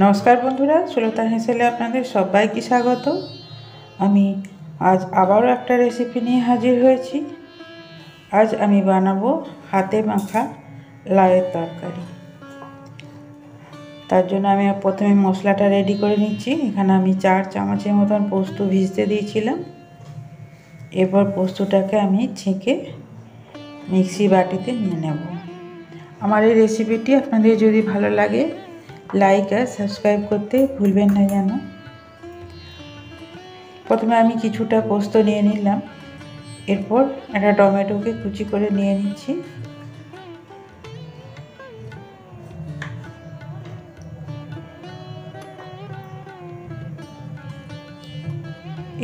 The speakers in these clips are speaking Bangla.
নমস্কার বন্ধুরা, সুলতা হেসেলে আপনাদের সবাইকে স্বাগত। আমি আজ আবারও একটা রেসিপি নিয়ে হাজির হয়েছি। আজ আমি বানাবো হাতে মাখা লাউয়ের তরকারি। তার জন্য আমি প্রথমে মশলাটা রেডি করে নিচ্ছি। এখানে আমি 4 চামচের মতন পোস্ত ভিজতে দিয়েছিলাম। এরপর পোস্তটাকে আমি ছেঁকে মিক্সি বাটিতে নিয়ে নেব। আমার এই রেসিপিটি আপনাদের যদি ভালো লাগে লাইক আর সাবস্ক্রাইব করতে ভুলবেন না যেন। প্রথমে আমি কিছুটা পোস্ত নিয়ে নিলাম। এরপর একটা টমেটোকে কুচি করে নিয়ে নিচ্ছি।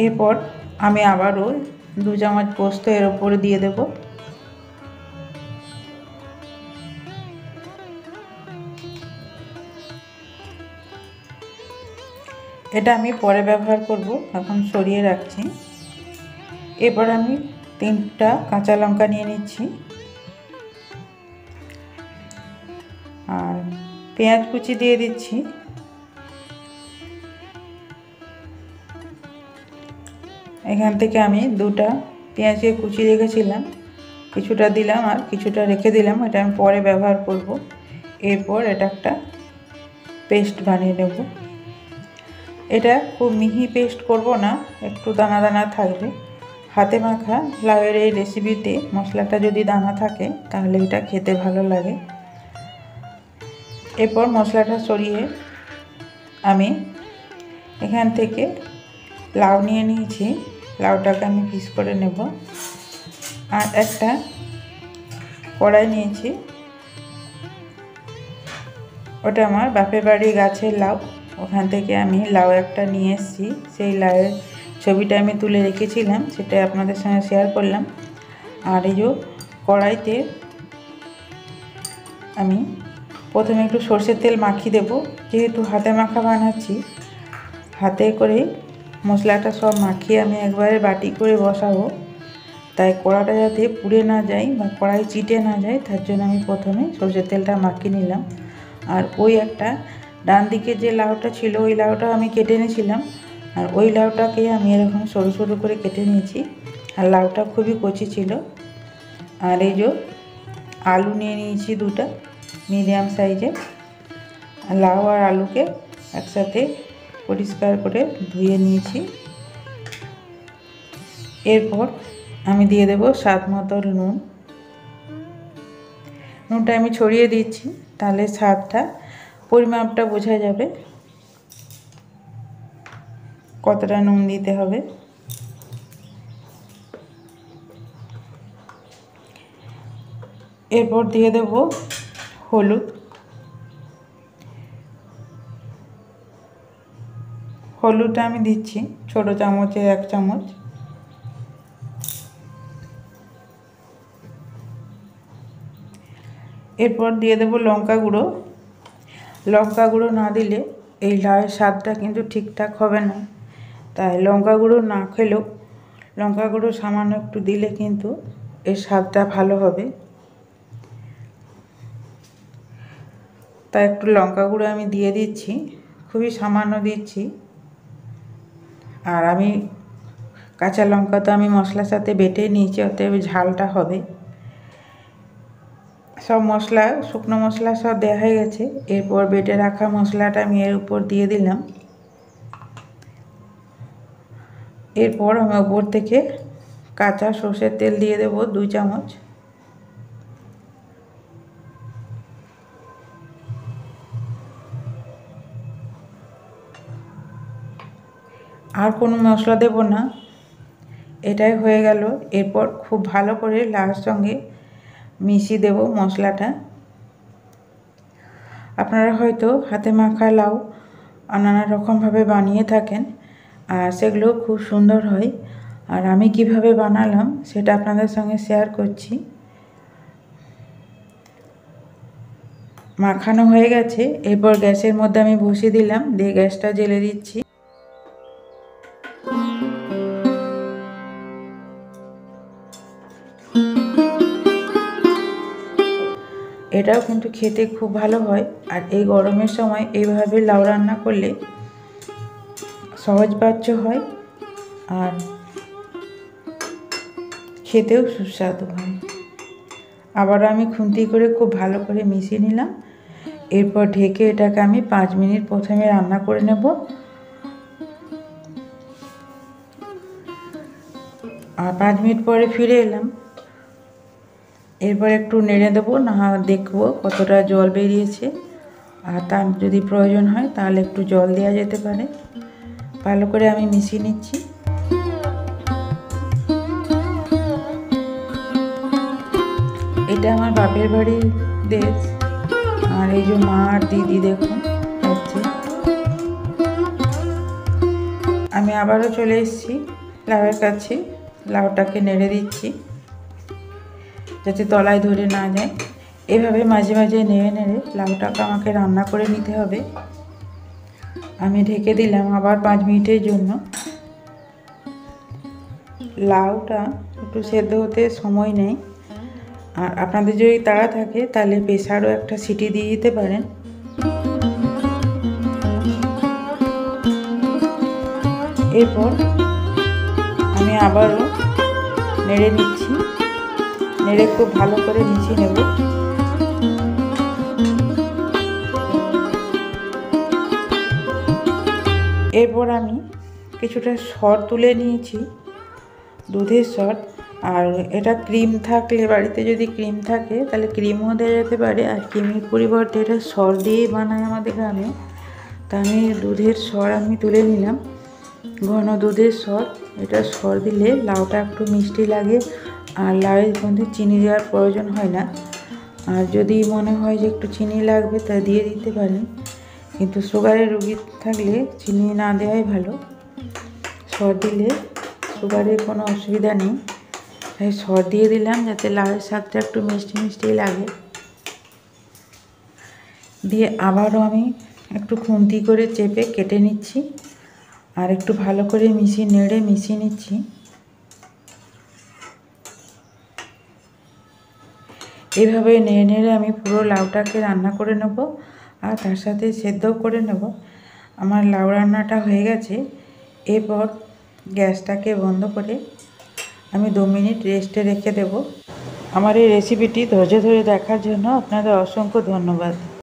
এরপর আমি আবারও 2 চামচ পোস্ত এর উপরে দিয়ে দেব। এটা আমি পরে ব্যবহার করব, এখন সরিয়ে রাখছি। এরপর আমি 3টা কাঁচা লঙ্কা নিয়ে নিচ্ছি আর পেঁয়াজ কুচি দিয়ে দিচ্ছি। এখান থেকে আমি 2টা পেঁয়াজকে কুচি রেখেছিলাম, কিছুটা দিলাম আর কিছুটা রেখে দিলাম, এটা আমি পরে ব্যবহার করব। এরপর এটা একটা পেস্ট বানিয়ে নেব। এটা খুব মিহি পেস্ট করব না, একটু দানা দানা থাকবে। হাতে মাখা লাউয়ের এই রেসিপিতে মশলাটা যদি দানা থাকে তাহলে এটা খেতে ভালো লাগে। এরপর মশলাটা সরিয়ে আমি এখান থেকে লাউ নিয়ে নিয়েছি। লাউটাকে আমি পিস করে নেব। আর একটা কড়াই নিয়েছি, ওটা আমার বাপের বাড়ি গাছের লাউ, ওখান থেকে আমি লাউ একটা নিয়ে এসেছি। সেই লাউয়ের ছবিটা আমি তুলে রেখেছিলাম, সেটা আপনাদের সঙ্গে শেয়ার করলাম। আর এই যে কড়াইতে আমি প্রথমে একটু সরষের তেল মাখিয়ে দেব। যেহেতু হাতে মাখা বানাচ্ছি, হাতে করে মশলাটা সব মাখিয়ে আমি একবারে বাটি করে বসাবো। তাই কড়াটা যাতে পুড়ে না যায় বা কড়াই চিটে না যায়, তার জন্য আমি প্রথমে সরষের তেলটা মাখিয়ে নিলাম। আর ওই একটা ডান দিকে যে লাউটা ছিল ওই লাউটা আমি কেটে নিয়েছিলাম, আর ওই লাউটাকে আমি এরকম সরু সরু করে কেটে নিয়েছি। আর লাউটা খুবই কচি ছিল। আর এই যে আলু নিয়ে নিয়েছি 2টা মিডিয়াম সাইজের। লাউ আর আলুকে একসাথে পরিষ্কার করে ধুয়ে নিয়েছি। এরপর আমি দিয়ে দেব স্বাদ মতো নুন। নুনটা আমি ছড়িয়ে দিচ্ছি, তাহলে স্বাদটা পরিমাপটা বোঝা যাবে কতটা নুন দিতে হবে। এরপর দিয়ে দেব হলুদ। হলুদটা আমি দিচ্ছি ছোট চামচে 1 চামচ। এরপর দিয়ে দেব লঙ্কা গুঁড়ো। লঙ্কা গুঁড়ো না দিলে এই লাউয়ের স্বাদটা কিন্তু ঠিকঠাক হবে না, তাই লঙ্কা গুঁড়ো না খেলেও লঙ্কা গুঁড়ো সামান্য একটু দিলে কিন্তু এর স্বাদটা ভালো হবে। তাই একটু লঙ্কা গুঁড়ো আমি দিয়ে দিচ্ছি, খুবই সামান্য দিচ্ছি। আর আমি কাঁচা লঙ্কা তো আমি মশলার সাথে বেটে নিয়েছি, অতএব ঝালটা হবে। সব মশলা শুকনো মশলা সব দেওয়া হয়ে গেছে। এরপর বেটে রাখা মশলাটা আমি এর উপর দিয়ে দিলাম। এরপর আমি উপর থেকে কাঁচা সর্ষের তেল দিয়ে দেব 2 চামচ। আর কোনো মশলা দেব না, এটাই হয়ে গেল। এরপর খুব ভালো করে লাউয়ের সঙ্গে মিশিয়ে দেব মশলাটা। আপনারা হয়তো হাতে মাখা লাউ নানা রকমভাবে বানিয়ে থাকেন, আর সেগুলো খুব সুন্দর হয়। আর আমি কিভাবে বানালাম সেটা আপনাদের সঙ্গে শেয়ার করছি। মাখানো হয়ে গেছে, এরপর গ্যাসের মধ্যে আমি বসিয়ে দিলাম, দিয়ে গ্যাসটা জ্বেলে দিচ্ছি। এটাও কিন্তু খেতে খুব ভালো হয়। আর এই গরমের সময় এইভাবে লাউ রান্না করলে সহজপাচ্য হয় আর খেতেও সুস্বাদু হয়। আবারও আমি খুন্তি করে খুব ভালো করে মিশিয়ে নিলাম। এরপর ঢেকে এটাকে আমি 5 মিনিট প্রথমে রান্না করে নেব। আর 5 মিনিট পরে ফিরে এলাম। এরপর একটু নেড়ে দেবো, না দেখবো কতটা জল বেরিয়েছে। আর তার যদি প্রয়োজন হয় তাহলে একটু জল দেওয়া যেতে পারে। ভালো করে আমি মিশিয়ে নিচ্ছি। এটা আমার বাপের বাড়ির দেশ। আর এই যে মা আর দিদি দেখুন হচ্ছে। আমি আবারও চলে এসেছি লাউয়ের কাছে। লাউটাকে নেড়ে দিচ্ছি যাতে তলায় ধরে না যায়। এভাবে মাঝে মাঝে নেড়ে নেড়ে লাউটাকে আমাকে রান্না করে নিতে হবে। আমি ঢেকে দিলাম আবার 5 মিনিটের জন্য। লাউটা একটু সেদ্ধ হতে সময় নেয়। আর আপনাদের যদি তাড়া থাকে তাহলে প্রেসারও একটা সিটি দিয়ে দিতে পারেন। এরপর আমি আবারও নেড়ে নিচ্ছি। নেড়ে খুব ভালো করে মিশিয়ে নেব। এরপর আমি কিছুটা সর তুলে নিয়েছি, দুধের সর। আর এটা ক্রিম থাকলে, বাড়িতে যদি ক্রিম থাকে তাহলে ক্রিমও দেওয়া যেতে পারে। আর ক্রিমের পরিবর্তে এটা সর দিয়েই বানায় আমাদের গ্রামে। তা আমি দুধের সর আমি তুলে নিলাম, ঘন দুধের সর। এটা সর দিলে লাউটা একটু মিষ্টি লাগে। আর লাউয়ের মধ্যে চিনি দেওয়ার প্রয়োজন হয় না। আর যদি মনে হয় যে একটু চিনি লাগবে তা দিয়ে দিতে পারেন, কিন্তু সুগারের রোগী থাকলে চিনি না দেওয়াই ভালো। সর দিলে সুগারের কোনো অসুবিধা নেই, তাই সর দিয়ে দিলাম যাতে লাউয়ের স্বাদটা একটু মিষ্টি মিষ্টি লাগে। দিয়ে আবারও আমি একটু খুন্তি করে চেপে কেটে নিচ্ছি। আর একটু ভালো করে নেড়ে মিশিয়ে নিচ্ছি। এভাবে নেড়ে নেড়ে আমি পুরো লাউটাকে রান্না করে নেব আর তার সাথে সেদ্ধও করে নেব। আমার লাউ রান্নাটা হয়ে গেছে। এরপর গ্যাসটাকে বন্ধ করে আমি 2 মিনিট রেস্টে রেখে দেব। আমার এই রেসিপিটি ধৈর্য ধরে দেখার জন্য আপনাদের অসংখ্য ধন্যবাদ।